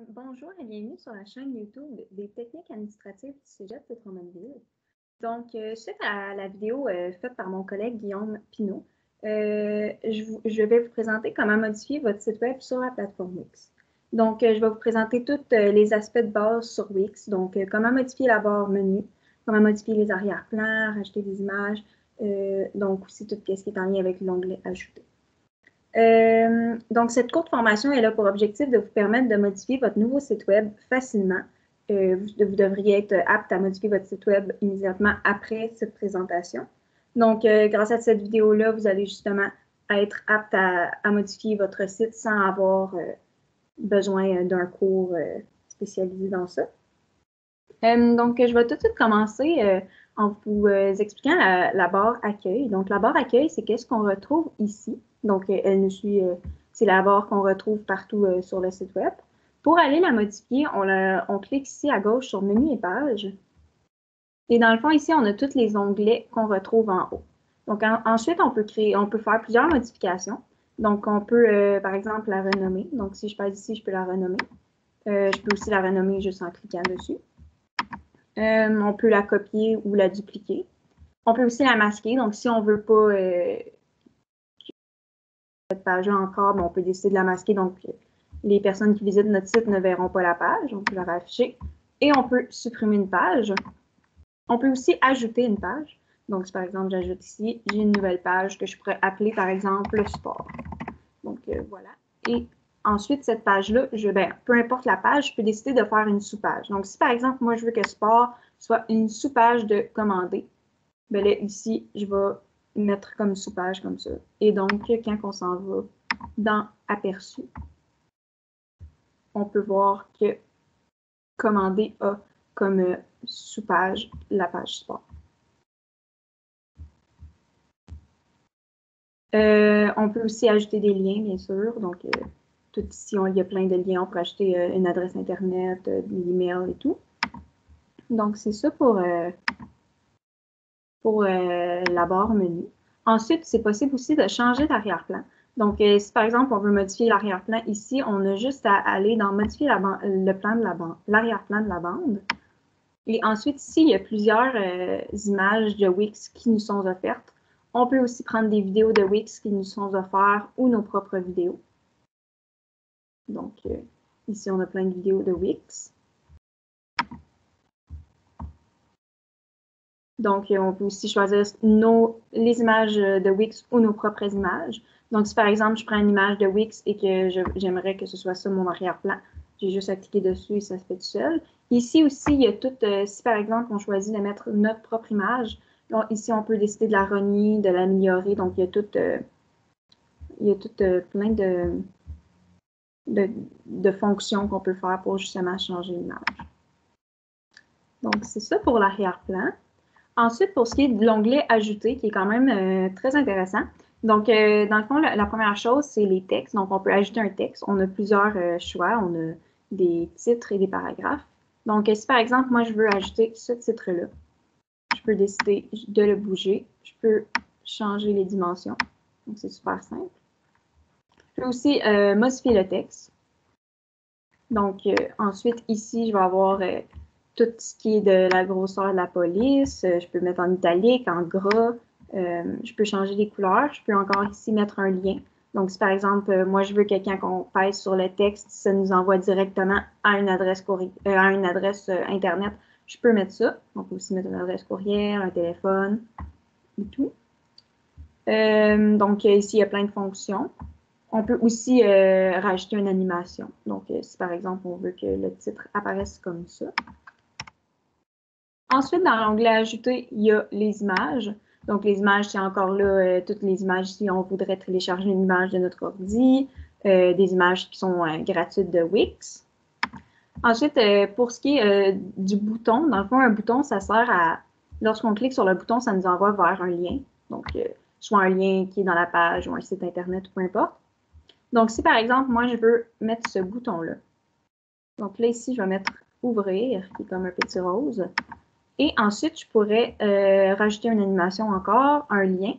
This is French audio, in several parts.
Bonjour et bienvenue sur la chaîne YouTube des techniques administratives du Cégep de Drummondville. Donc, suite à la vidéo faite par mon collègue Guillaume Pinault, je vais vous présenter comment modifier votre site web sur la plateforme Wix. Donc, je vais vous présenter tous les aspects de base sur Wix, donc comment modifier la barre menu, comment modifier les arrière-plans, rajouter des images, donc aussi tout ce qui est en lien avec l'onglet Ajouter. Donc, cette courte formation est là pour objectif de vous permettre de modifier votre nouveau site web facilement. Vous devriez être apte à modifier votre site web immédiatement après cette présentation. Donc, grâce à cette vidéo-là, vous allez justement être apte à modifier votre site sans avoir besoin d'un cours spécialisé dans ça. Donc, je vais tout de suite commencer en vous expliquant la barre accueil. Donc, la barre accueil, c'est qu'est-ce qu'on retrouve ici. Donc, elle nous suit, c'est la barre qu'on retrouve partout sur le site web. Pour aller la modifier, on clique ici à gauche sur Menu et Pages. Et dans le fond, ici, on a tous les onglets qu'on retrouve en haut. Donc, ensuite, on peut faire plusieurs modifications. Donc, on peut, par exemple, la renommer. Donc, si je passe ici, je peux la renommer. Je peux aussi la renommer juste en cliquant dessus. On peut la copier ou la dupliquer. On peut aussi la masquer. Donc, si on ne veut pas cette page-là encore, on peut décider de la masquer. Donc, les personnes qui visitent notre site ne verront pas la page. On peut la rafficher. Et on peut supprimer une page. On peut aussi ajouter une page. Donc, si par exemple, j'ajoute ici, j'ai une nouvelle page que je pourrais appeler, par exemple, le sport. Donc, voilà. Et ensuite, cette page-là, peu importe la page, je peux décider de faire une sous-page. Donc, si par exemple, moi, je veux que sport soit une sous-page de commander, bien là, ici, je vais mettre comme sous-page comme ça. Et donc, quand on s'en va dans Aperçu, on peut voir que commander a comme sous-page la page sport. On peut aussi ajouter des liens, bien sûr. Donc, tout ici, il y a plein de liens. On peut ajouter une adresse Internet, des emails et tout. Donc, c'est ça pour la barre menu. Ensuite, c'est possible aussi de changer d'arrière-plan. Donc, si par exemple, on veut modifier l'arrière-plan ici, on a juste à aller dans modifier l'arrière-plan de la bande. Et ensuite, ici, il y a plusieurs images de Wix qui nous sont offertes. On peut aussi prendre des vidéos de Wix qui nous sont offertes ou nos propres vidéos. Donc, ici, on a plein de vidéos de Wix. Donc, on peut aussi choisir les images de Wix ou nos propres images. Donc, si par exemple, je prends une image de Wix et que j'aimerais que ce soit ça mon arrière-plan, j'ai juste à cliquer dessus et ça se fait tout seul. Ici aussi, il y a tout, si par exemple, on choisit de mettre notre propre image, donc, ici, on peut décider de la renier, de l'améliorer. Donc, il y a tout plein de fonctions qu'on peut faire pour justement changer l'image. Donc, c'est ça pour l'arrière-plan. Ensuite, pour ce qui est de l'onglet Ajouter, qui est quand même très intéressant. Donc, dans le fond, la première chose, c'est les textes. Donc, on peut ajouter un texte. On a plusieurs choix. On a des titres et des paragraphes. Donc, si par exemple, moi, je veux ajouter ce titre-là, je peux décider de le bouger. Je peux changer les dimensions. Donc, c'est super simple. Je peux aussi modifier le texte. Donc, ensuite, ici, je vais avoir tout ce qui est de la grosseur de la police. Je peux mettre en italique, en gras. Je peux changer les couleurs. Je peux encore ici mettre un lien. Donc, si par exemple, moi, je veux que quand on pèse sur le texte, ça nous envoie directement à une adresse, Internet, je peux mettre ça. On peut aussi mettre une adresse courriel, un téléphone et tout. Donc, ici, il y a plein de fonctions. On peut aussi rajouter une animation. Donc, si par exemple, on veut que le titre apparaisse comme ça. Ensuite, dans l'onglet Ajouter, il y a les images. Donc, les images, c'est encore là, toutes les images, si on voudrait télécharger une image de notre ordi, des images qui sont gratuites de Wix. Ensuite, pour ce qui est du bouton, dans le fond, un bouton, ça sert à, lorsqu'on clique sur le bouton, ça nous envoie vers un lien. Donc, soit un lien qui est dans la page ou un site Internet, peu importe. Donc, si par exemple, moi, je veux mettre ce bouton-là. Donc là, ici, je vais mettre Ouvrir, qui est comme un petit rose. Et ensuite, je pourrais rajouter une animation encore, un lien.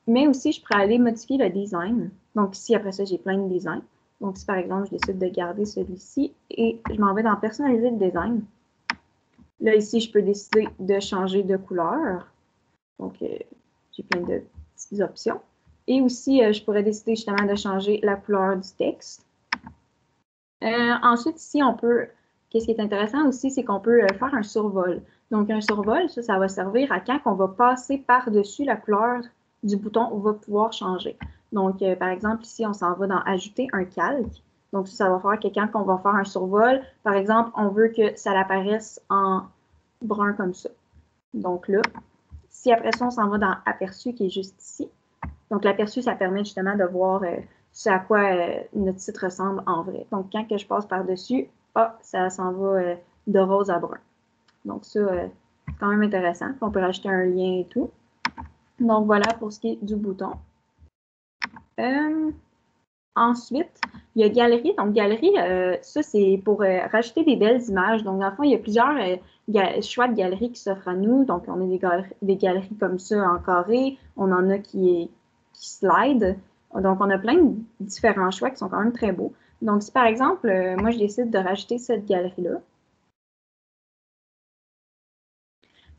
Mais aussi, je pourrais aller modifier le design. Donc ici, après ça, j'ai plein de designs. Donc, si par exemple, je décide de garder celui-ci et je m'en vais dans personnaliser le design. Là, ici, je peux décider de changer de couleur. Donc, j'ai plein de petites options. Et aussi, je pourrais décider justement de changer la couleur du texte. Ensuite, ici, on peut, qu'est-ce qui est intéressant aussi, c'est qu'on peut faire un survol. Donc, un survol, ça va servir à quand on va passer par-dessus la couleur du bouton, on va pouvoir changer. Donc, par exemple, ici, on s'en va dans Ajouter un calque. Donc, ça va faire que quand on va faire un survol, par exemple, on veut que ça apparaisse en brun comme ça. Donc là, si après ça, on s'en va dans Aperçu, qui est juste ici. Donc, l'aperçu, ça permet justement de voir ce à quoi notre site ressemble en vrai. Donc, quand que je passe par-dessus, ça s'en va de rose à brun. Donc, ça, c'est quand même intéressant. On peut rajouter un lien et tout. Donc, voilà pour ce qui est du bouton. Ensuite, il y a Galerie. Donc, Galerie, ça, c'est pour rajouter des belles images. Donc, dans le fond, il y a plusieurs choix de galeries qui s'offrent à nous. Donc, on a des galeries comme ça en carré. On en a qui slide. Donc, on a plein de différents choix qui sont quand même très beaux. Donc, si par exemple, moi, je décide de rajouter cette galerie-là,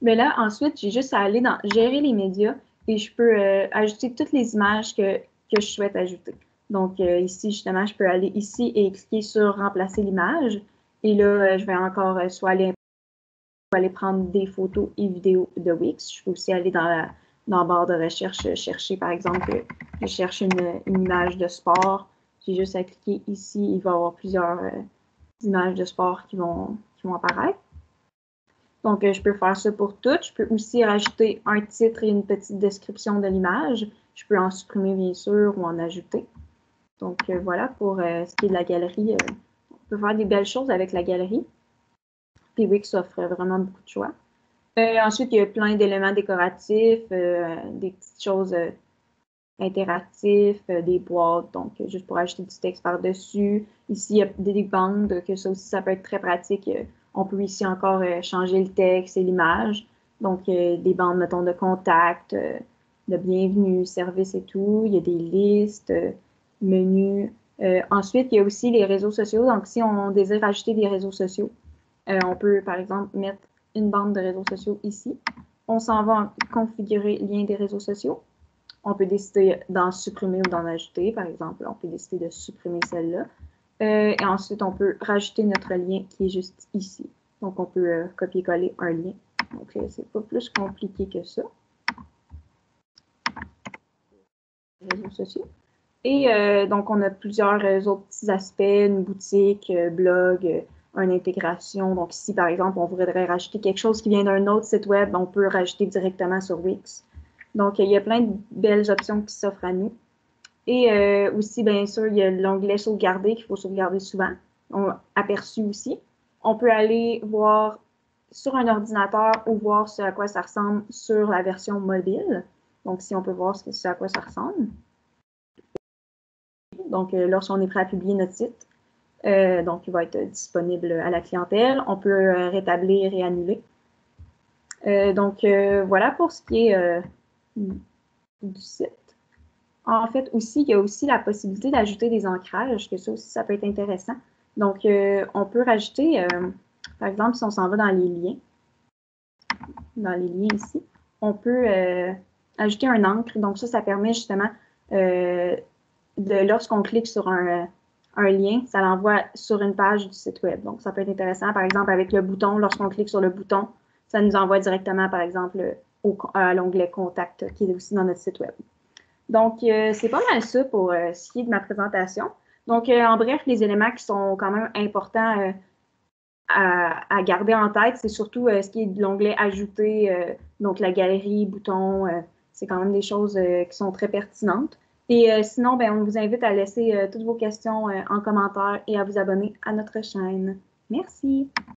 mais là, ensuite, j'ai juste à aller dans Gérer les médias et je peux ajouter toutes les images que je souhaite ajouter. Donc, ici, justement, je peux aller ici et cliquer sur Remplacer l'image. Et là, je vais encore soit aller prendre des photos et vidéos de Wix. Je peux aussi aller dans la barre de recherche, chercher, par exemple, je cherche une image de sport. J'ai juste à cliquer ici. Il va y avoir plusieurs images de sport qui vont apparaître. Donc, je peux faire ça pour tout. Je peux aussi rajouter un titre et une petite description de l'image. Je peux en supprimer, bien sûr, ou en ajouter. Donc, voilà pour ce qui est de la galerie. On peut faire des belles choses avec la galerie. Puis Wix offre vraiment beaucoup de choix. Ensuite, il y a plein d'éléments décoratifs, des petites choses interactives, des boîtes, donc juste pour ajouter du texte par-dessus. Ici, il y a des bandes, que ça aussi, ça peut être très pratique. On peut ici encore changer le texte et l'image. Donc, des bandes, mettons, de contact, de bienvenue, service et tout. Il y a des listes, menus. Ensuite, il y a aussi les réseaux sociaux. Donc, si on désire ajouter des réseaux sociaux, on peut, par exemple, mettre une bande de réseaux sociaux ici. On s'en va en configurer lien des réseaux sociaux. On peut décider d'en supprimer ou d'en ajouter. Par exemple, on peut décider de supprimer celle-là. Et ensuite, on peut rajouter notre lien qui est juste ici. Donc, on peut copier-coller un lien. Donc, c'est pas plus compliqué que ça. Réseaux sociaux. Et donc, on a plusieurs autres petits aspects, une boutique, blog, une intégration. Donc, ici, par exemple, on voudrait rajouter quelque chose qui vient d'un autre site web, on peut rajouter directement sur Wix. Donc, il y a plein de belles options qui s'offrent à nous. Et aussi, bien sûr, il y a l'onglet sauvegarder qu'il faut sauvegarder souvent. Aperçu aussi. On peut aller voir sur un ordinateur ou voir ce à quoi ça ressemble sur la version mobile. Donc, si on peut voir ce à quoi ça ressemble. Donc, lorsqu'on est prêt à publier notre site, donc il va être disponible à la clientèle. On peut rétablir et annuler. Donc, voilà pour ce qui est du site. En fait, aussi, il y a aussi la possibilité d'ajouter des ancrages, que ça aussi, ça peut être intéressant. Donc, on peut rajouter, par exemple, si on s'en va dans les liens ici, on peut ajouter un encre. Donc, ça permet justement lorsqu'on clique sur un lien, ça l'envoie sur une page du site web. Donc, ça peut être intéressant. Par exemple, avec le bouton, lorsqu'on clique sur le bouton, ça nous envoie directement, par exemple, à l'onglet Contact, qui est aussi dans notre site web. Donc, c'est pas mal ça pour ce qui est de ma présentation. Donc, en bref, les éléments qui sont quand même importants à garder en tête, c'est surtout ce qui est de l'onglet Ajouter, donc la galerie, bouton, c'est quand même des choses qui sont très pertinentes. Et sinon, ben, on vous invite à laisser toutes vos questions en commentaire et à vous abonner à notre chaîne. Merci!